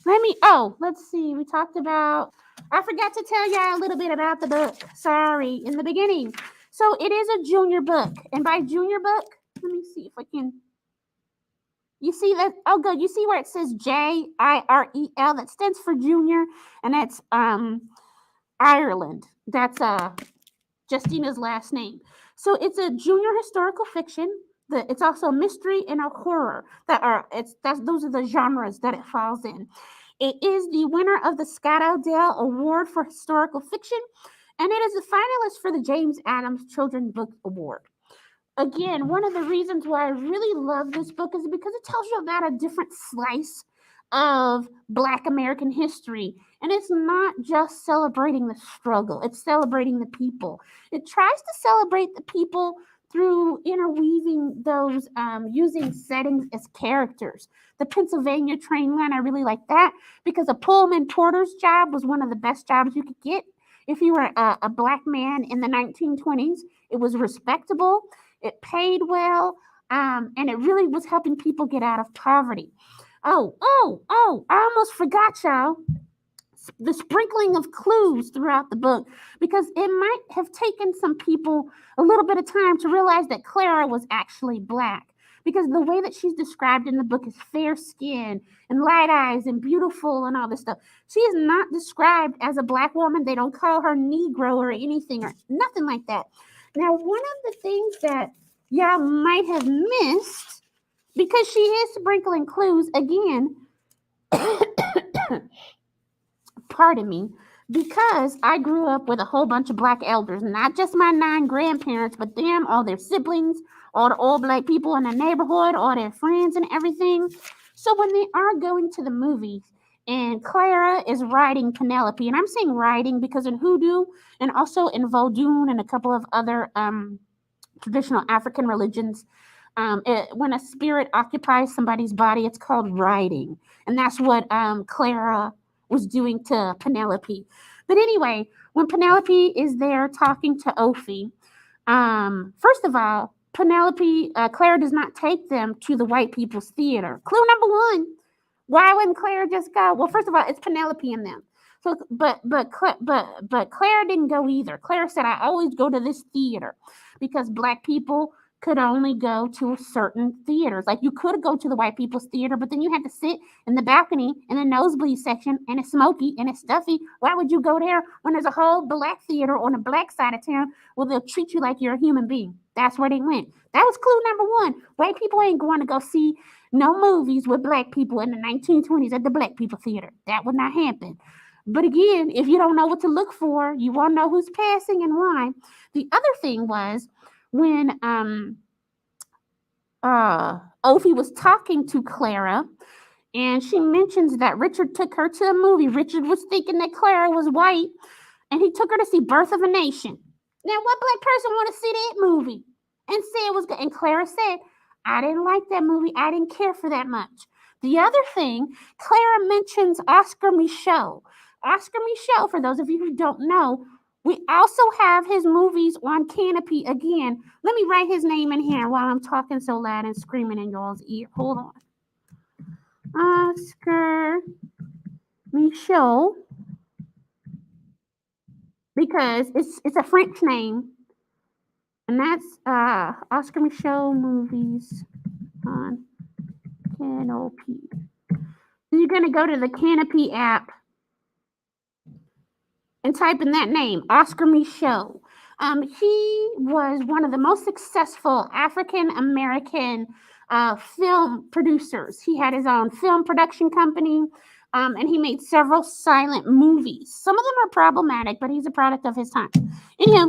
Let's see. We talked about, I forgot to tell y'all a little bit about the book. Sorry, in the beginning. So it is a junior book. And by junior book, let me see if I can. You see that? Oh, good. You see where it says JIREL? That stands for junior. And that's Ireland. That's Justina's last name. So it's a junior historical fiction. It's also a mystery and a horror. Those are the genres that it falls in. It is the winner of the Scott Odell Award for Historical Fiction, and it is a finalist for the James Adams Children's Book Award. Again, one of the reasons why I really love this book is because it tells you about a different slice of Black American history. And it's not just celebrating the struggle, it's celebrating the people. It tries to celebrate the people through interweaving those, using settings as characters. The Pennsylvania train line, I really like that because a Pullman porter's job was one of the best jobs you could get if you were a Black man in the 1920s. It was respectable, it paid well, and it really was helping people get out of poverty. I almost forgot, y'all. The sprinkling of clues throughout the book, because it might have taken some people a little bit of time to realize that Clara was actually Black. Because the way that she's described in the book is fair skin and light eyes and beautiful and all this stuff. She is not described as a Black woman. They don't call her Negro or anything or nothing like that. Now, one of the things that y'all might have missed, because she is sprinkling clues again, pardon me, because I grew up with a whole bunch of Black elders, not just my 9 grandparents, but them, all their siblings, all the old Black people in the neighborhood, all their friends and everything. So when they are going to the movies and Clara is riding Penelope, and I'm saying riding because in Hoodoo and also in Vodun and a couple of other traditional African religions, when a spirit occupies somebody's body, it's called riding. And that's what Clara was doing to Penelope. But anyway, when Penelope is there talking to Ophie, first of all, Clara does not take them to the white people's theater. Clue number 1. Why wouldn't Clara just go? Well, first of all, it's Penelope and them. So, but Clara didn't go either. Clara said, "I always go to this theater because Black people could only go to certain theaters. Like you could go to the white people's theater, but then you had to sit in the balcony in the nosebleed section, and it's smoky and it's stuffy. Why would you go there when there's a whole Black theater on the Black side of town where they'll treat you like you're a human being?" That's where they went. That was clue number 1. White people ain't going to go see no movies with Black people in the 1920s at the Black people theater. That would not happen. But again, if you don't know what to look for, you won't know who's passing and why. The other thing was when Ophie was talking to Clara, and she mentions that Richard took her to a movie. Richard was thinking that Clara was white, and he took her to see Birth of a Nation. Now, what Black person want to see that movie and say it was good? And Clara said, "I didn't like that movie. I didn't care for that much." The other thing, Clara mentions Oscar Micheaux. Oscar Micheaux, for those of you who don't know, we also have his movies on Canopy again. Let me write his name in here while I'm talking so loud and screaming in y'all's ear. Hold on. Oscar Micheaux, because it's a French name, and that's Oscar Micheaux movies on Canopy. So you're going to go to the Canopy app and type in that name, Oscar Micheaux. He was one of the most successful African American film producers. He had his own film production company, and he made several silent movies. Some of them are problematic, but he's a product of his time. Anyhow,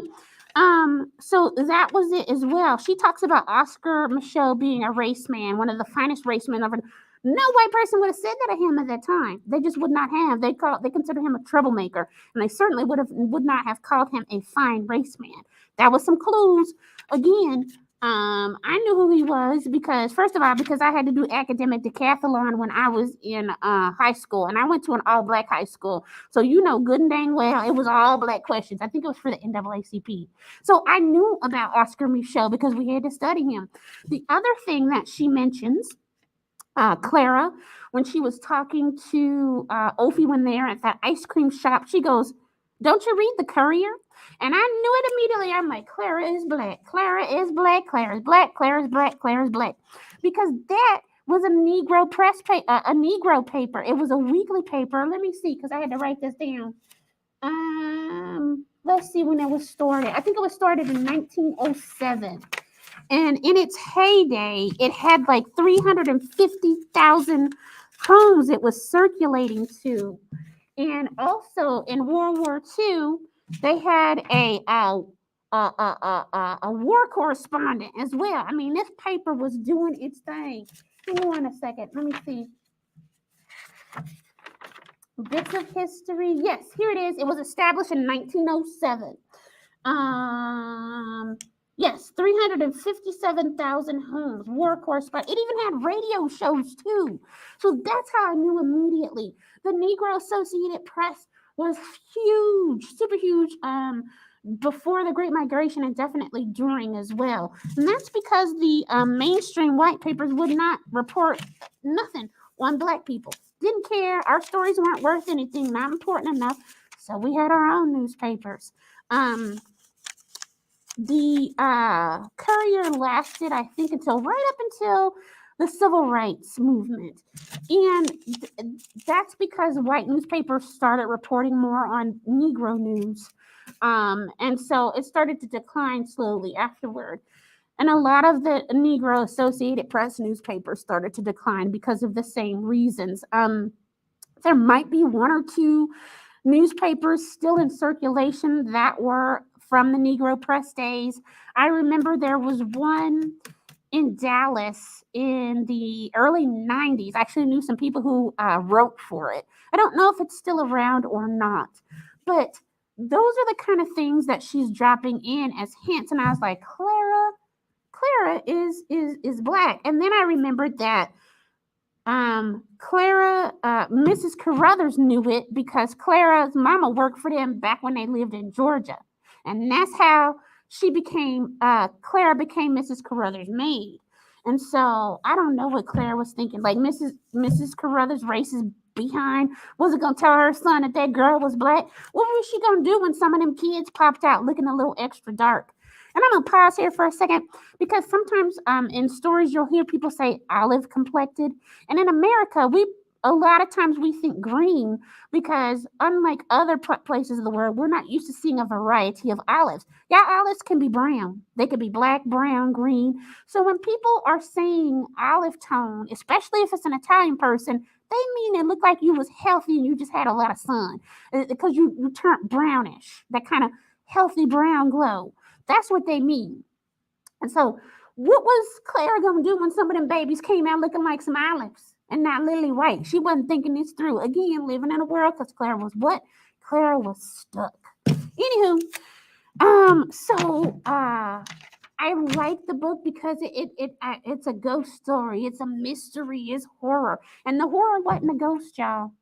so that was it as well. She talks about Oscar Micheaux being a race man, one of the finest race men ever. No white person would have said that to him at that time. They just would not have. They considered him a troublemaker, and they certainly would not have called him a fine race man. That was some clues. Again, I knew who he was because, first of all, because I had to do academic decathlon when I was in high school, and I went to an all-Black high school. So you know good and dang well it was all Black questions. I think it was for the NAACP. So I knew about Oscar Micheaux because we had to study him. The other thing that she mentions Clara, when she was talking to Ophie when they were at that ice cream shop, she goes, "Don't you read the Courier?" And I knew it immediately. I'm like, Clara is black. Clara is black. Clara is black. Clara is black. Clara is black. Because that was a Negro a Negro paper. It was a weekly paper. Let me see, because I had to write this down. Let's see when it was started. I think it was started in 1907. And in its heyday, it had like 350,000 homes it was circulating to. And also in World War II, they had a war correspondent as well. I mean, this paper was doing its thing. Give me 1 second. Let me see. Bits of history. Yes, here it is. It was established in 1907. Yes, 357,000 homes, war correspondent. It even had radio shows too. So that's how I knew immediately. The Negro Associated Press was huge, super huge, before the Great Migration and definitely during as well. And that's because the mainstream white papers would not report nothing on black people. Didn't care. Our stories weren't worth anything, not important enough. So we had our own newspapers. The Courier lasted, I think, until the Civil Rights Movement. And that's because white newspapers started reporting more on Negro news. And so it started to decline slowly afterward. And a lot of the Negro Associated Press newspapers started to decline because of the same reasons. There might be 1 or 2 newspapers still in circulation that were from the Negro Press days. I remember there was one in Dallas in the early 90s. I actually knew some people who wrote for it. I don't know if it's still around or not, but those are the kind of things that she's dropping in as hints. And I was like, Clara is black. And then I remembered that Mrs. Carruthers knew it because Clara's mama worked for them back when they lived in Georgia. And that's how Clara became Mrs. Carruthers' maid. And so I don't know what Clara was thinking. Like Mrs. Carruthers' racist behind wasn't going to tell her son that girl was black. What was she going to do when some of them kids popped out looking a little extra dark? And I'm going to pause here for a second because sometimes in stories you'll hear people say olive complected. And in America, a lot of times we think green because unlike other places of the world, we're not used to seeing a variety of olives. Yeah, olives can be brown. They could be black, brown, green. So when people are saying olive tone, especially if it's an Italian person, they mean it looked like you was healthy and you just had a lot of sun because you turned brownish, that kind of healthy brown glow. That's what they mean. And so what was Clara going to do when some of them babies came out looking like some olives and not lily white? She wasn't thinking this through. Again, living in a world because Clara was what? Clara was stuck. Anywho, I like the book because it's a ghost story. It's a mystery. It's horror. And the horror wasn't a ghost, y'all.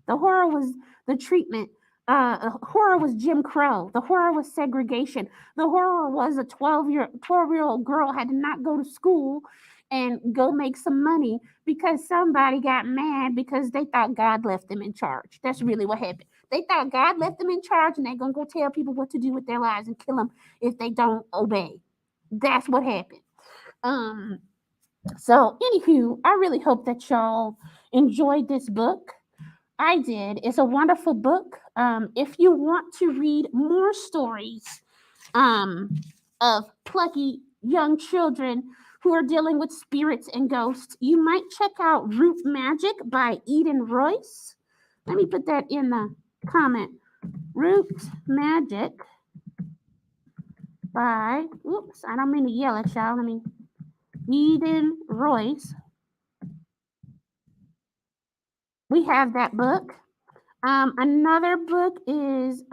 The horror was the treatment. Horror was Jim Crow. The horror was segregation. The horror was a 12-year-old girl had to not go to school and go make some money because somebody got mad because they thought God left them in charge. That's really what happened. They thought God left them in charge and they're going to go tell people what to do with their lives and kill them if they don't obey. That's what happened. So, anywho, I really hope that y'all enjoyed this book. I did. It's a wonderful book. If you want to read more stories of plucky young children who are dealing with spirits and ghosts, you might check out Root Magic by Eden Royce. Let me put that in the comment. Root Magic by, oops, I don't mean to yell at y'all. Eden Royce. We have that book. Another book is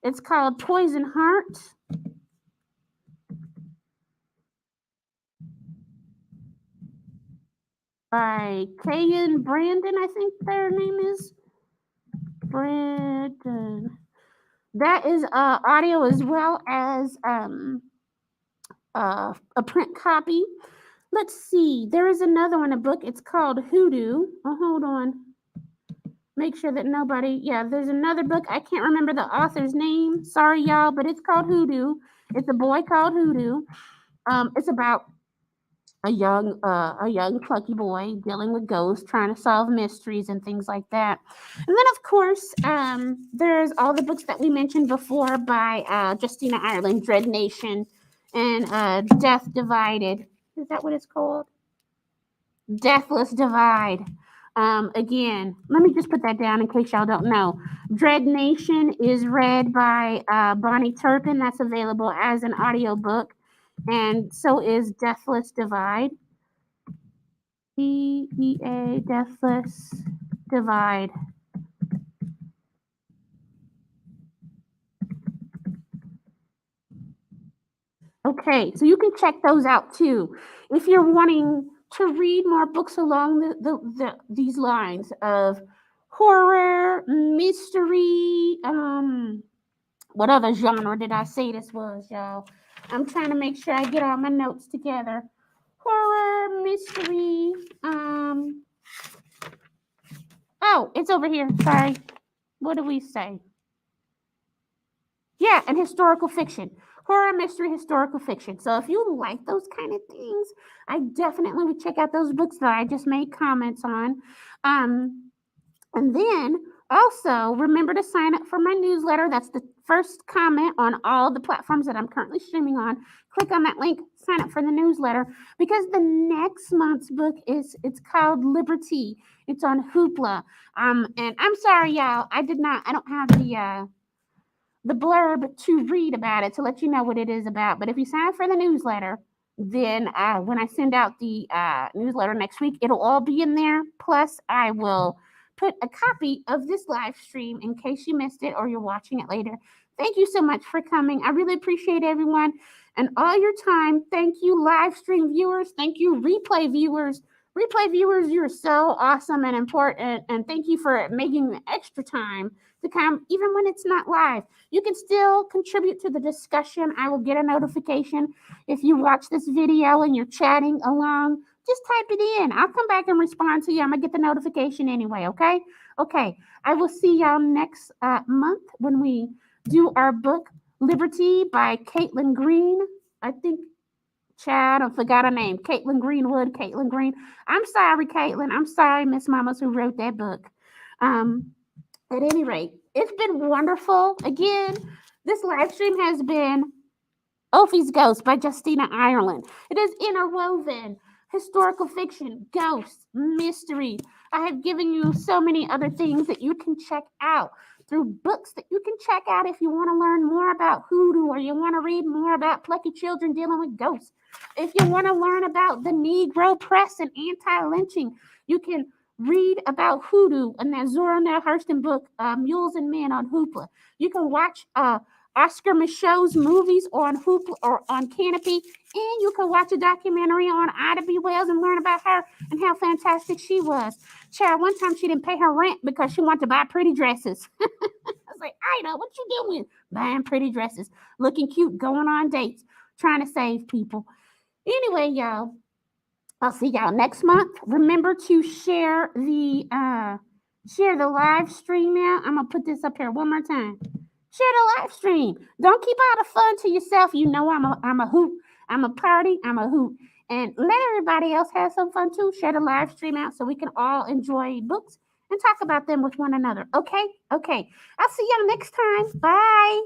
it's called Poison Heart. By Kay and Brandon, I think their name is. Brandon. That is audio as well as a print copy. Let's see. There is another one, a book. It's called Hoodoo. Oh, hold on. Make sure that nobody. Yeah, there's another book. I can't remember the author's name. Sorry, y'all, but it's called Hoodoo. It's a boy called Hoodoo. It's about a young plucky boy dealing with ghosts, trying to solve mysteries and things like that. And then, of course, there's all the books that we mentioned before by Justina Ireland, Dread Nation, and Death Divided. Is that what it's called? Deathless Divide. Again, let me just put that down in case y'all don't know. Dread Nation is read by Bonnie Turpin. That's available as an audiobook. And so is Deathless Divide. DEA, Deathless Divide. Okay, so you can check those out too. If you're wanting to read more books along these lines of horror, mystery, what other genre did I say this was, y'all? I'm trying to make sure I get all my notes together. Horror, mystery, oh, it's over here. Sorry. What do we say? Yeah, and historical fiction. Horror, mystery, historical fiction. So if you like those kind of things, I definitely would check out those books that I just made comments on. And then also remember to sign up for my newsletter. That's the first comment on all the platforms that I'm currently streaming on. Click on that link, sign up for the newsletter, because the next month's book it's called Liberty. It's on Hoopla. And I'm sorry, y'all. I don't have the blurb to read about it to let you know what it is about. But if you sign up for the newsletter, then when I send out the newsletter next week, it'll all be in there. Plus, I will put a copy of this live stream in case you missed it or you're watching it later. Thank you so much for coming. I really appreciate everyone and all your time. Thank you, live stream viewers. Thank you, replay viewers. Replay viewers, you're so awesome and important. And thank you for making the extra time to come, even when it's not live. You can still contribute to the discussion. I will get a notification if you watch this video and you're chatting along. Just type it in. I'll come back and respond to you. I'm going to get the notification anyway, okay? Okay. I will see y'all next month when we do our book, Liberty by Caitlin Green. I think, Chad, I forgot her name. Caitlin Greenwood, Caitlin Green. I'm sorry, Caitlin. I'm sorry, Miss Mamas, who wrote that book. At any rate, it's been wonderful. Again, this live stream has been Ophie's Ghost by Justina Ireland. It is interwoven historical fiction, ghosts, mystery. I have given you so many other things that you can check out through books that you can check out if you want to learn more about hoodoo or you want to read more about plucky children dealing with ghosts. If you want to learn about the Negro press and anti-lynching, you can read about hoodoo and that Zora Neale Hurston book, Mules and Men on Hoopla. You can watch Oscar Michaud's movies on Hoopla or on Canopy, and you can watch a documentary on Ida B. Wells and learn about her and how fantastic she was. Child, one time she didn't pay her rent because she wanted to buy pretty dresses. I was like, Ida, what you doing? Buying pretty dresses, looking cute, going on dates, trying to save people. Anyway, y'all, I'll see y'all next month. Remember to share the live stream now. I'm gonna put this up here one more time. Share the live stream. Don't keep all the fun to yourself. You know I'm a hoot. I'm a party. I'm a hoot. And let everybody else have some fun too. Share the live stream out so we can all enjoy books and talk about them with one another. Okay? Okay. I'll see y'all next time. Bye.